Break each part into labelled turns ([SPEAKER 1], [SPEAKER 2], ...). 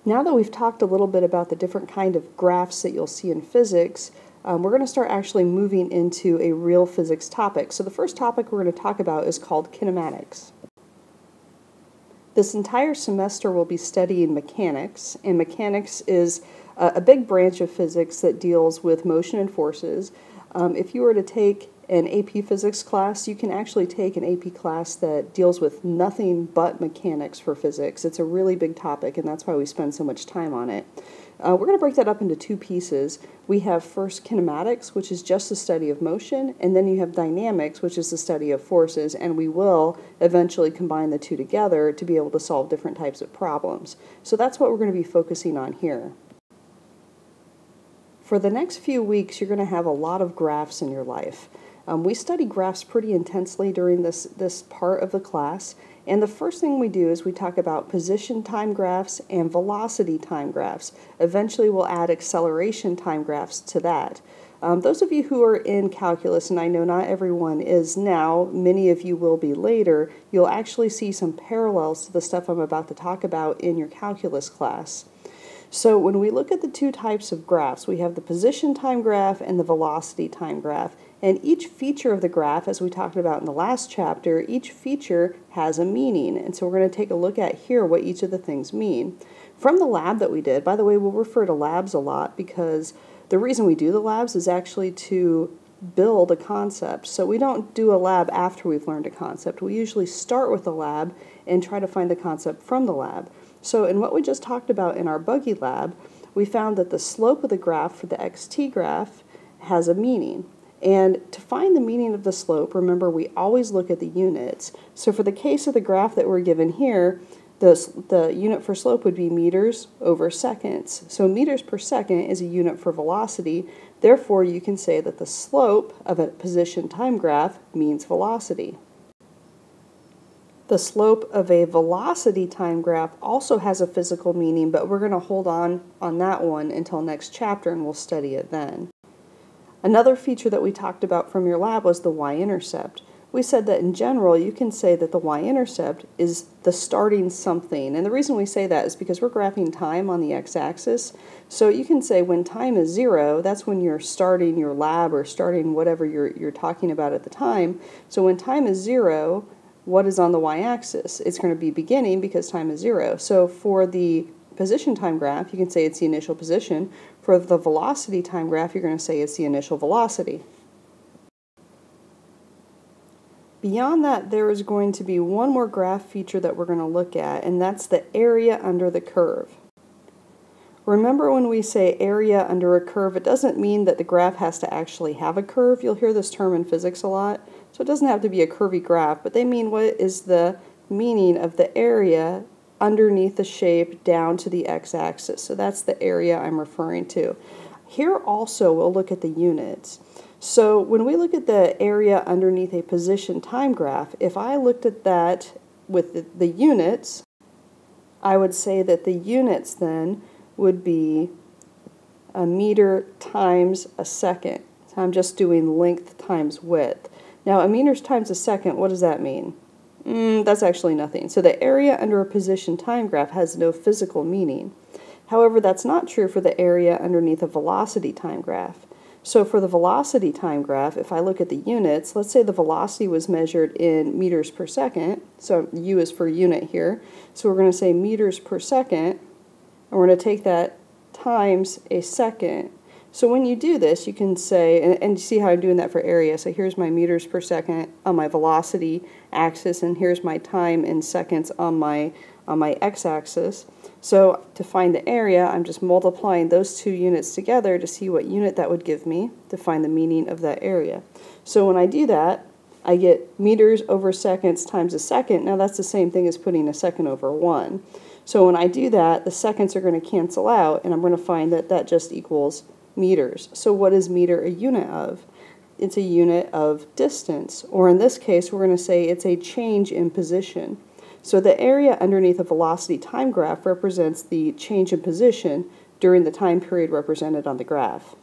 [SPEAKER 1] Now that we've talked a little bit about the different kind of graphs that you'll see in physics, we're going to start actually moving into a real physics topic. So the first topic we're going to talk about is called kinematics. This entire semester we'll be studying mechanics, and mechanics is a big branch of physics that deals with motion and forces. If you were to take an AP physics class, you can actually take an AP class that deals with nothing but mechanics for physics. It's a really big topic, and that's why we spend so much time on it. We're going to break that up into two pieces. We have first kinematics, which is just the study of motion, and then you have dynamics, which is the study of forces, and we will eventually combine the two together to be able to solve different types of problems. So that's what we're going to be focusing on here. For the next few weeks, you're going to have a lot of graphs in your life. We study graphs pretty intensely during this part of the class, and the first thing we do is we talk about position time graphs and velocity time graphs. Eventually we'll add acceleration time graphs to that. Those of you who are in calculus, and I know not everyone is now, many of you will be later, you'll actually see some parallels to the stuff I'm about to talk about in your calculus class. So when we look at the two types of graphs, we have the position time graph and the velocity time graph. And each feature of the graph, as we talked about in the last chapter, each feature has a meaning. And so we're going to take a look at here what each of the things mean. From the lab that we did, by the way, we'll refer to labs a lot because the reason we do the labs is actually to build a concept. So we don't do a lab after we've learned a concept. We usually start with a lab and try to find the concept from the lab. So in what we just talked about in our buggy lab, we found that the slope of the graph for the xt graph has a meaning. And to find the meaning of the slope, remember we always look at the units. So for the case of the graph that we're given here, the unit for slope would be meters over seconds. So meters per second is a unit for velocity. Therefore, you can say that the slope of a position time graph means velocity. The slope of a velocity time graph also has a physical meaning, but we're going to hold on that one until next chapter and we'll study it then. Another feature that we talked about from your lab was the y-intercept. We said that in general you can say that the y-intercept is the starting something, and the reason we say that is because we're graphing time on the x-axis. So you can say when time is 0, that's when you're starting your lab or starting whatever you're talking about at the time. So when time is 0, what is on the y-axis? It's going to be beginning because time is 0. So for the position time graph, you can say it's the initial position. For the velocity time graph, you're going to say it's the initial velocity. Beyond that, there is going to be one more graph feature that we're going to look at, and that's the area under the curve. Remember when we say area under a curve, it doesn't mean that the graph has to actually have a curve. You'll hear this term in physics a lot. So it doesn't have to be a curvy graph, but they mean what is the meaning of the area underneath the shape down to the x-axis. So that's the area I'm referring to. Here also we'll look at the units. So when we look at the area underneath a position time graph, if I looked at that with the units, I would say that the units then would be a meter times a second. So I'm just doing length times width. Now a meter times a second, what does that mean? That's actually nothing. So the area under a position time graph has no physical meaning. However, that's not true for the area underneath a velocity time graph. So for the velocity time graph, if I look at the units, let's say the velocity was measured in meters per second. So U is for unit here. So we're going to say meters per second, and we're going to take that times a second. So when you do this, you can say, and you see how I'm doing that for area. So here's my meters per second on my velocity axis, and here's my time in seconds on my x-axis. So to find the area, I'm just multiplying those two units together to see what unit that would give me to find the meaning of that area. So when I do that, I get meters over seconds times a second. Now that's the same thing as putting a second over 1. So when I do that, the seconds are going to cancel out, and I'm going to find that that just equals meters. So what is meter a unit of? It's a unit of distance, or in this case we're going to say it's a change in position. So the area underneath a velocity time graph represents the change in position during the time period represented on the graph.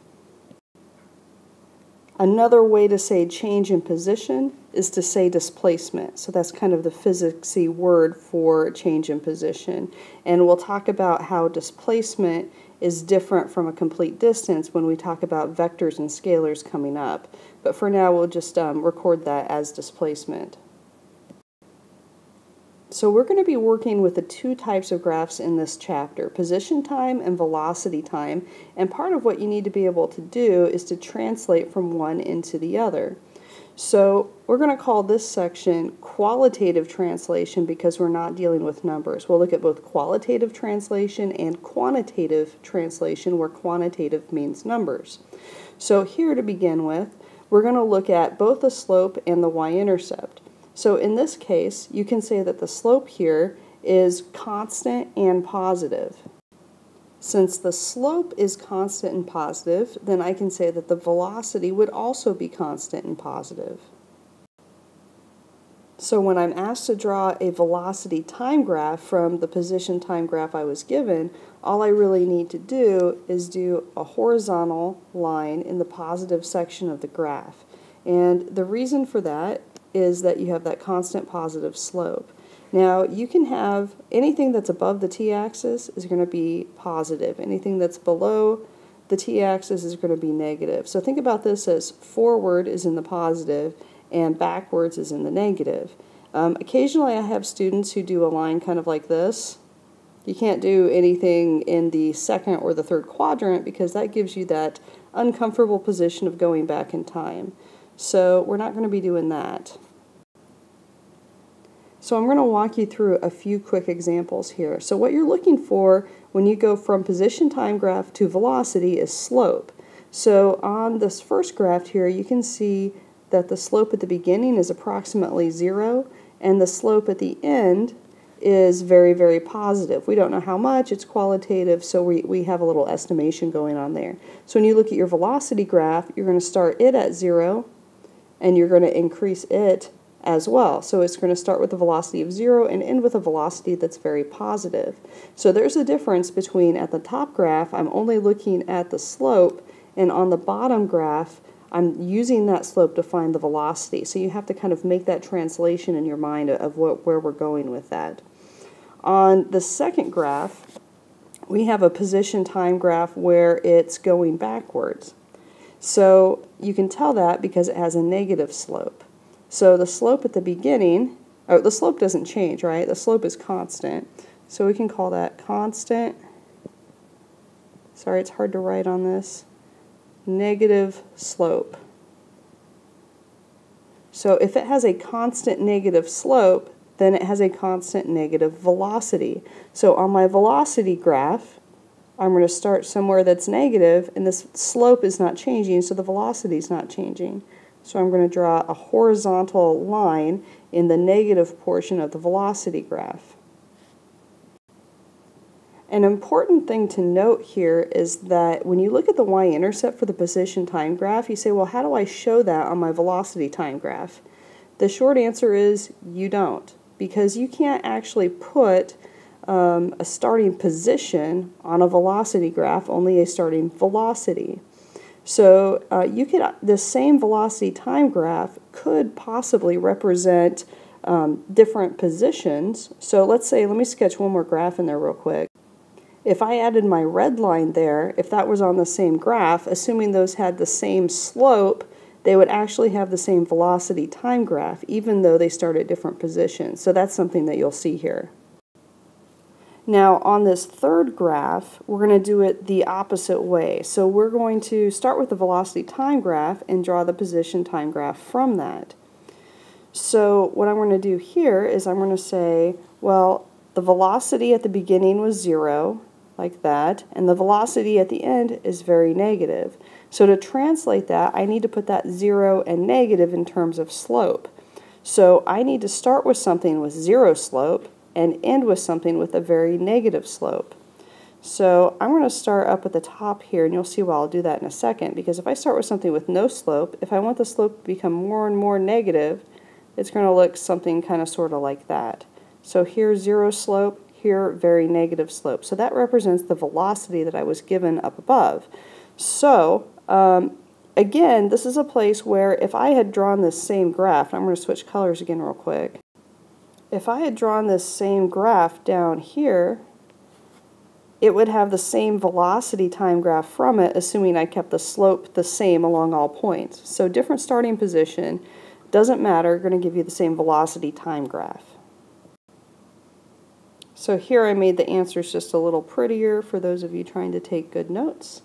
[SPEAKER 1] Another way to say change in position is to say displacement. So that's kind of the physicsy word for change in position. And we'll talk about how displacement is different from a complete distance when we talk about vectors and scalars coming up. But for now, we'll just record that as displacement. So we're going to be working with the two types of graphs in this chapter, position time and velocity time, and part of what you need to be able to do is to translate from one into the other. So we're going to call this section qualitative translation because we're not dealing with numbers. We'll look at both qualitative translation and quantitative translation, where quantitative means numbers. So here to begin with, we're going to look at both the slope and the y-intercept. So in this case, you can say that the slope here is constant and positive. Since the slope is constant and positive, then I can say that the velocity would also be constant and positive. So when I'm asked to draw a velocity time graph from the position time graph I was given, all I really need to do is do a horizontal line in the positive section of the graph. And the reason for that is that you have that constant positive slope. Now, you can have anything that's above the t-axis is going to be positive. Anything that's below the t-axis is going to be negative. So think about this as forward is in the positive and backwards is in the negative. Occasionally I have students who do a line kind of like this. You can't do anything in the second or the third quadrant because that gives you that uncomfortable position of going back in time. So we're not going to be doing that. So I'm going to walk you through a few quick examples here. So what you're looking for when you go from position time graph to velocity is slope. So on this first graph here, you can see that the slope at the beginning is approximately 0, and the slope at the end is very, very positive. We don't know how much, it's qualitative, so we have a little estimation going on there. So when you look at your velocity graph, you're going to start it at 0, and you're going to increase it as well. So it's going to start with a velocity of 0 and end with a velocity that's very positive. So there's a difference between at the top graph, I'm only looking at the slope, and on the bottom graph, I'm using that slope to find the velocity. So you have to kind of make that translation in your mind of where we're going with that. On the second graph, we have a position time graph where it's going backwards. So you can tell that because it has a negative slope. So the slope at the beginning, the slope doesn't change, right? The slope is constant. So we can call that constant, sorry, it's hard to write on this, negative slope. So if it has a constant negative slope, then it has a constant negative velocity. So on my velocity graph, I'm going to start somewhere that's negative, and this slope is not changing, so the velocity is not changing. So I'm going to draw a horizontal line in the negative portion of the velocity graph. An important thing to note here is that when you look at the y-intercept for the position time graph, you say, well, how do I show that on my velocity time graph? The short answer is you don't, because you can't actually put a starting position on a velocity graph, only a starting velocity. So the same velocity time graph could possibly represent different positions. So let's say, let me sketch one more graph in there real quick. If I added my red line there, if that was on the same graph, assuming those had the same slope, they would actually have the same velocity time graph, even though they start at different positions. So that's something that you'll see here. Now on this third graph, we're going to do it the opposite way. So we're going to start with the velocity time graph and draw the position time graph from that. So what I'm going to do here is I'm going to say, well, the velocity at the beginning was 0, like that, and the velocity at the end is very negative. So to translate that, I need to put that 0 and negative in terms of slope. So I need to start with something with 0 slope and end with something with a very negative slope. So I'm going to start up at the top here, and you'll see why I'll do that in a second, because if I start with something with no slope, if I want the slope to become more and more negative, it's going to look something kind of sort of like that. So here 0 slope, here very negative slope. So that represents the velocity that I was given up above. So again, this is a place where if I had drawn this same graph, I'm going to switch colors again real quick. If I had drawn this same graph down here, it would have the same velocity time graph from it, assuming I kept the slope the same along all points. So different starting position, doesn't matter, going to give you the same velocity time graph. So here I made the answers just a little prettier for those of you trying to take good notes.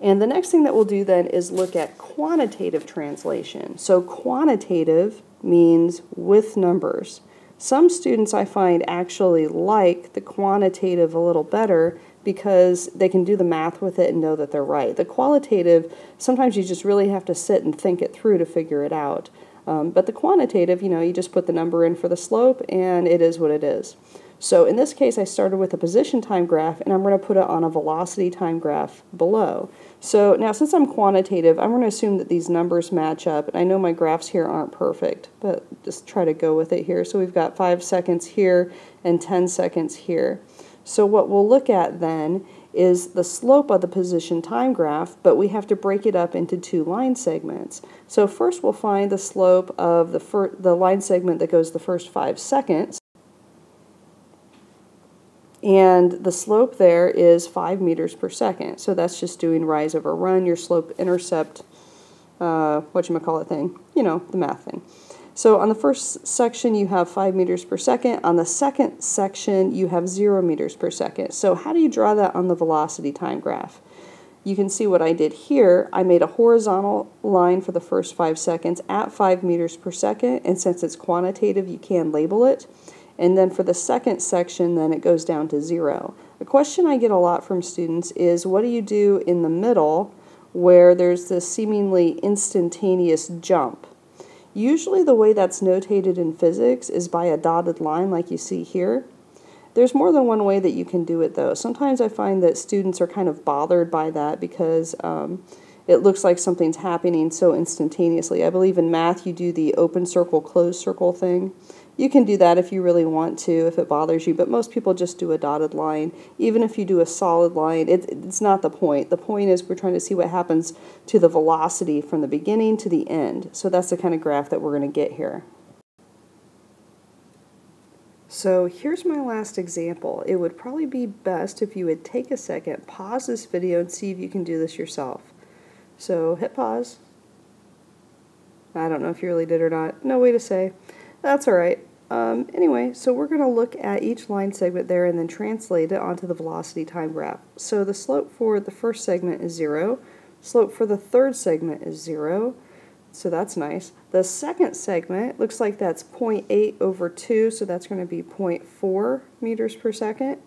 [SPEAKER 1] And the next thing that we'll do then is look at quantitative translation. So quantitative means with numbers. Some students I find actually like the quantitative a little better because they can do the math with it and know that they're right. The qualitative, sometimes you just really have to sit and think it through to figure it out. But the quantitative, you just put the number in for the slope and it is what it is. So in this case, I started with a position time graph, and I'm going to put it on a velocity time graph below. So now since I'm quantitative, I'm going to assume that these numbers match up. And I know my graphs here aren't perfect, but just try to go with it here. So we've got 5 seconds here and 10 seconds here. So what we'll look at then is the slope of the position time graph, but we have to break it up into 2 line segments. So first we'll find the slope of the line segment that goes the first 5 seconds. And the slope there is 5 meters per second. So that's just doing rise over run, your slope intercept, whatchamacallit thing, the math thing. So on the first section you have 5 meters per second. On the second section you have 0 meters per second. So how do you draw that on the velocity time graph? You can see what I did here. I made a horizontal line for the first 5 seconds at 5 meters per second, and since it's quantitative you can label it. And then for the second section, then it goes down to 0. A question I get a lot from students is, what do you do in the middle where there's this seemingly instantaneous jump? Usually the way that's notated in physics is by a dotted line like you see here. There's more than one way that you can do it though. Sometimes I find that students are kind of bothered by that because it looks like something's happening so instantaneously. I believe in math you do the open circle, closed circle thing. You can do that if you really want to, if it bothers you, but most people just do a dotted line. Even if you do a solid line, it's not the point. The point is we're trying to see what happens to the velocity from the beginning to the end. So that's the kind of graph that we're going to get here. So here's my last example. It would probably be best if you would take a second, pause this video, and see if you can do this yourself. So hit pause. I don't know if you really did or not. No way to say. That's all right. Anyway, so we're going to look at each line segment there and then translate it onto the velocity time graph. So the slope for the first segment is 0. Slope for the third segment is 0. So that's nice. The second segment looks like that's 0.8 over 2, so that's going to be 0.4 meters per second.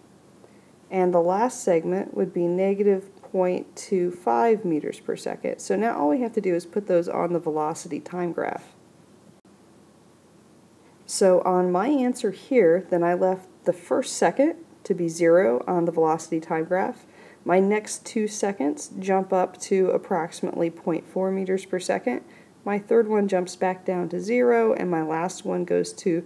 [SPEAKER 1] And the last segment would be negative 0.25 meters per second. So now all we have to do is put those on the velocity time graph. So on my answer here, then I left the first second to be 0 on the velocity time graph. My next 2 seconds jump up to approximately 0.4 meters per second. My third one jumps back down to 0, and my last one goes to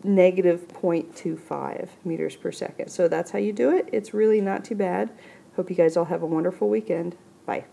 [SPEAKER 1] negative 0.25 meters per second. So that's how you do it. It's really not too bad. Hope you guys all have a wonderful weekend. Bye.